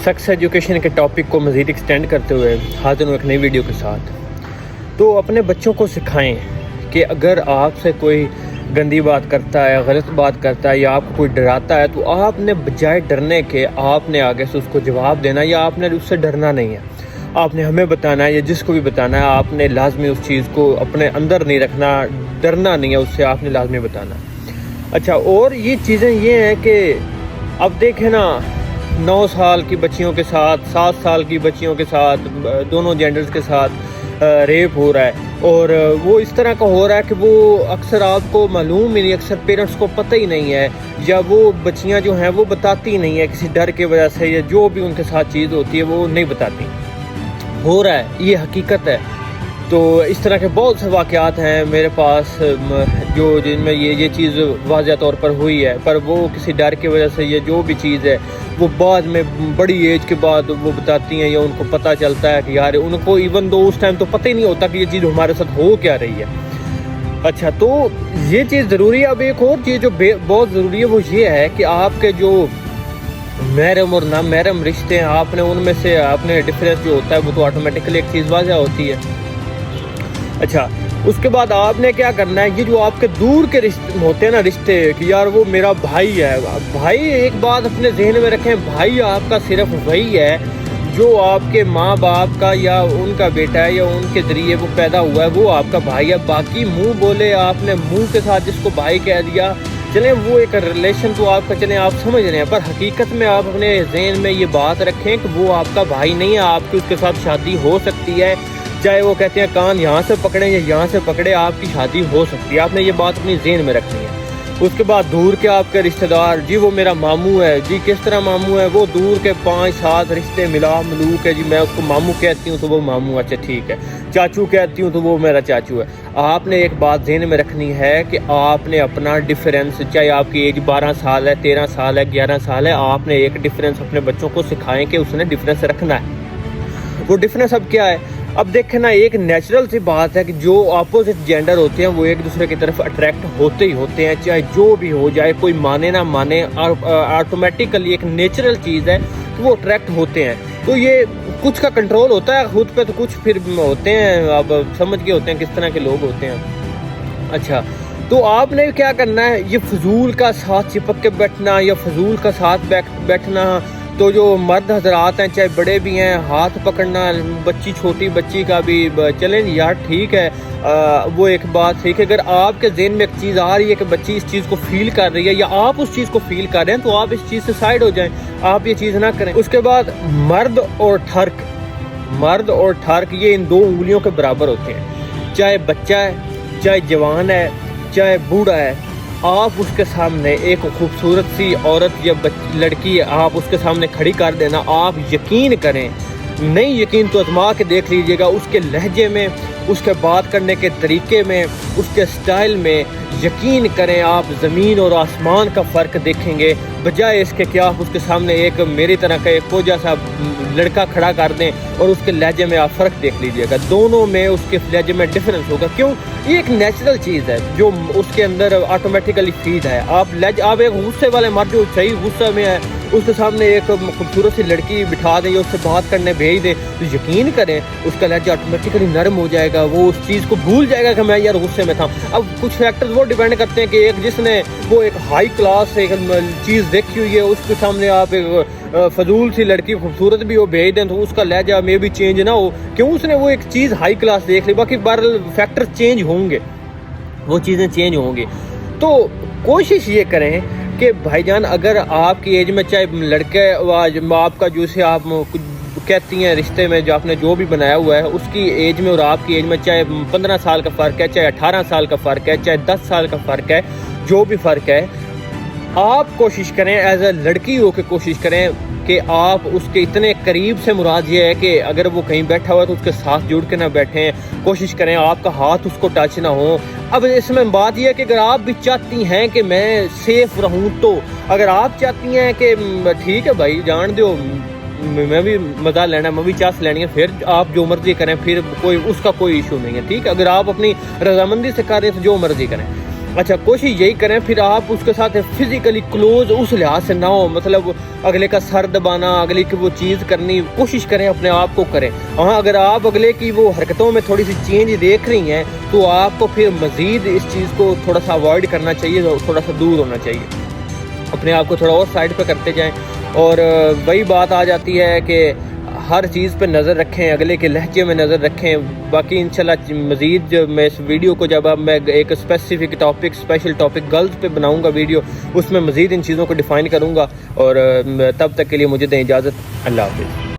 Sex education کے topic کو مزید ایکسٹینڈ کرتے ہوئے حاضر ہوں ایک نئی ویڈیو کے ساتھ۔ تو اپنے بچوں کو سکھائیں کہ اگر آپ سے کوئی گندی بات کرتا ہے، غلط بات کرتا ہے یا آپ کو کوئی ڈراتا ہے تو آپ نے بجائے ڈرنے کے آپ نے آگے سے اس کو جواب دینا، یا آپ نے اس سے ڈرنا نہیں ہے، آپ نے ہمیں بتانا ہے یا جس کو بھی بتانا ہے، آپ نے لازمی اس چیز کو اپنے اندر نہیں رکھنا، ڈرنا نہیں ہے اس سے، آپ نے لازمی بتانا۔ اچھا، اور یہ چیزیں یہ ہیں کہ اب دیکھیں نا، 9 سال کی بچیوں کے ساتھ، 7 سال کی بچیوں کے ساتھ، دونوں جینڈرز کے ساتھ ریپ ہو رہا ہے، اور وہ اس طرح کا ہو رہا ہے کہ وہ اکثر آپ کو معلوم ہی نہیں، اکثر پیرنٹس کو پتہ ہی نہیں ہے، یا وہ بچیاں جو ہیں وہ بتاتی نہیں ہیں کسی ڈر کی وجہ سے، یا جو بھی ان کے ساتھ چیز ہوتی ہے وہ نہیں بتاتی، ہو رہا ہے، یہ حقیقت ہے۔ تو اس طرح کے بہت سے واقعات ہیں میرے پاس جن میں یہ چیز واضح طور پر ہوئی ہے، پر وہ کسی ڈر کی وجہ سے یہ جو بھی چیز ہے وہ بعد میں بڑی ایج کے بعد وہ بتاتی ہیں، یا ان کو پتہ چلتا ہے کہ یار ان کو ایون دو اس ٹائم تو پتہ ہی نہیں ہوتا کہ یہ چیز ہمارے ساتھ ہو کیا رہی ہے۔ اچھا، تو یہ چیز ضروری ہے۔ اب ایک اور چیز جو بہت ضروری ہے وہ یہ ہے کہ آپ کے جو محرم اور نام محرم رشتے ہیں، آپ نے ان میں سے آپ نے ڈفرینس جو ہوتا ہے وہ تو آٹومیٹکلی ایک چیز واضح ہوتی ہے۔ اچھا، اس کے بعد آپ نے کیا کرنا ہے، یہ جو آپ کے دور کے رشتے ہوتے ہیں نا، رشتے کہ یار وہ میرا بھائی ہے، بھائی ایک بات اپنے ذہن میں رکھیں، بھائی آپ کا صرف وہی ہے جو آپ کے ماں باپ کا یا ان کا بیٹا ہے یا ان کے ذریعے وہ پیدا ہوا ہے، وہ آپ کا بھائی ہے۔ باقی منہ بولے آپ نے منہ کے ساتھ جس کو بھائی کہہ دیا، چلیں وہ ایک ریلیشن تو آپ کا، چلیں آپ سمجھ رہے ہیں، پر حقیقت میں آپ اپنے ذہن میں یہ بات رکھیں کہ وہ آپ کا بھائی نہیں ہے، آپ کی اس کے ساتھ شادی ہو سکتی ہے، چاہے وہ کہتے ہیں کان یہاں سے پکڑیں یا یہاں سے پکڑے، آپ کی شادی ہو سکتی ہے۔ آپ نے یہ بات اپنی ذہن میں رکھنی ہے۔ اس کے بعد دور کے آپ کے رشتہ دار، جی وہ میرا ماموں ہے، جی کس طرح ماموں ہے، وہ دور کے 5-7 رشتے ملا ملوک ہے، جی میں اس کو ماموں کہتی ہوں تو وہ ماموں، اچھا ٹھیک ہے، چاچو کہتی ہوں تو وہ میرا چاچو ہے۔ آپ نے ایک بات ذہن میں رکھنی ہے کہ آپ نے اپنا ڈفرینس، چاہے آپ کی ایج 12 سال ہے، 13 سال ہے، 11 سال ہے، آپ نے ایک ڈفرینس اپنے بچوں کو سکھائیں کہ اس نے ڈفرینس رکھنا ہے۔ وہ ڈفرینس اب کیا ہے؟ اب دیکھیں نا، ایک نیچرل سی بات ہے کہ جو اپوزٹ جینڈر ہوتے ہیں وہ ایک دوسرے کی طرف اٹریکٹ ہوتے ہی ہوتے ہیں، چاہے جو بھی ہو جائے، کوئی مانے نہ مانے، آٹومیٹیکلی ایک نیچرل چیز ہے کہ وہ اٹریکٹ ہوتے ہیں۔ تو یہ کچھ کا کنٹرول ہوتا ہے خود پہ، تو کچھ پھر ہوتے ہیں، اب سمجھ کے ہوتے ہیں کس طرح کے لوگ ہوتے ہیں۔ اچھا، تو آپ نے کیا کرنا ہے، یہ فضول کا ساتھ چپک کے بیٹھنا یا فضول کا ساتھ بیٹھنا، تو جو مرد حضرات ہیں چاہے بڑے بھی ہیں، ہاتھ پکڑنا بچی، چھوٹی بچی کا بھی، چلیں یار ٹھیک ہے، وہ ایک بات ٹھیک ہے، اگر آپ کے ذہن میں ایک چیز آ رہی ہے کہ بچی اس چیز کو فیل کر رہی ہے یا آپ اس چیز کو فیل کر رہے ہیں تو آپ اس چیز سے سائڈ ہو جائیں، آپ یہ چیز نہ کریں۔ اس کے بعد مرد اور ٹھرک یہ ان 2 انگلیوں کے برابر ہوتے ہیں، چاہے بچہ ہے، چاہے جوان ہے، چاہے بوڑھا ہے، آپ اس کے سامنے ایک خوبصورت سی عورت یا لڑکی آپ اس کے سامنے کھڑی کر دینا، آپ یقین کریں، نہیں یقین تو آزما کے دیکھ لیجئے گا، اس کے لہجے میں، اس کے بات کرنے کے طریقے میں، اس کے سٹائل میں، یقین کریں آپ زمین اور آسمان کا فرق دیکھیں گے، بجائے اس کے کہ آپ اس کے سامنے ایک میری طرح کا ایک کوجا سا لڑکا کھڑا کر دیں اور اس کے لہجے میں آپ فرق دیکھ لیجئے گا، دونوں میں اس کے لہجے میں ڈفرینس ہوگا۔ کیوں؟ یہ ایک نیچرل چیز ہے جو اس کے اندر آٹومیٹیکلی فیڈ ہے۔ آپ ایک غصے والے مرد جو صحیح غصہ میں ہے، اس کے سامنے ایک خوبصورت سی لڑکی بٹھا دیں یا اس سے بات کرنے بھیج دیں تو یقین کریں اس کا لہجہ آٹومیٹکلی نرم ہو جائے گا، وہ اس چیز کو بھول جائے گا کہ میں یار غصے میں تھا۔ اب کچھ فیکٹرز وہ ڈیپینڈ کرتے ہیں کہ ایک جس نے وہ ایک ہائی کلاس ایک چیز دیکھی ہوئی ہے، اس کے سامنے آپ ایک فضول سی لڑکی خوبصورت بھی وہ بھیج دیں تو اس کا لہجہ میں بھی چینج نہ ہو، کیوں؟ اس نے وہ ایک چیز ہائی کلاس دیکھ لی، باقی بہرحال فیکٹر چینج ہوں گے، وہ چیزیں چینج ہوں گی۔ تو کوشش یہ کریں کہ بھائی جان، اگر آپ کی ایج میں چاہے لڑکے آپ کا جو سے آپ کہتی ہیں رشتے میں جو آپ نے جو بھی بنایا ہوا ہے اس کی ایج میں اور آپ کی ایج میں چاہے 15 سال کا فرق ہے، چاہے 18 سال کا فرق ہے، چاہے 10 سال کا فرق ہے، جو بھی فرق ہے، آپ کوشش کریں ایز اے لڑکی ہو کے کوشش کریں کہ آپ اس کے اتنے قریب سے، مراد یہ ہے کہ اگر وہ کہیں بیٹھا ہوا ہے تو اس کے ساتھ جڑ کے نہ بیٹھیں، کوشش کریں آپ کا ہاتھ اس کو ٹچ نہ ہو۔ اب اس میں بات یہ ہے کہ اگر آپ بھی چاہتی ہیں کہ میں سیف رہوں، تو اگر آپ چاہتی ہیں کہ ٹھیک ہے بھائی جان دیو، میں بھی مزہ لینا، میں بھی چاس لینی ہے، پھر آپ جو مرضی کریں، پھر اس کا کوئی ایشو نہیں ہے، ٹھیک ہے؟ اگر آپ اپنی رضامندی سے کر رہے ہیں تو جو مرضی کریں۔ اچھا کوشش یہی کریں پھر آپ اس کے ساتھ فزیکلی کلوز اس لحاظ سے نہ ہو، مطلب اگلے کا سر دبانا، اگلے کی وہ چیز کرنی، کوشش کریں اپنے آپ کو کریں. ہاں اگر آپ اگلے کی وہ حرکتوں میں تھوڑی سی چینج دیکھ رہی ہیں تو آپ کو پھر مزید اس چیز کو تھوڑا سا اوائڈ کرنا چاہیے، تھوڑا سا دور ہونا چاہیے، اپنے آپ کو تھوڑا اور سائڈ پہ کرتے جائیں. اور وہی بات آ جاتی ہے کہ ہر چیز پہ نظر رکھیں، اگلے کے لہجے میں نظر رکھیں. باقی انشاءاللہ مزید میں اس ویڈیو کو جب اب میں ایک specific topic, special topic girls پہ بناؤں گا ویڈیو، اس میں مزید ان چیزوں کو ڈیفائن کروں گا. اور تب تک کے لیے مجھے دیں اجازت. اللہ حافظ.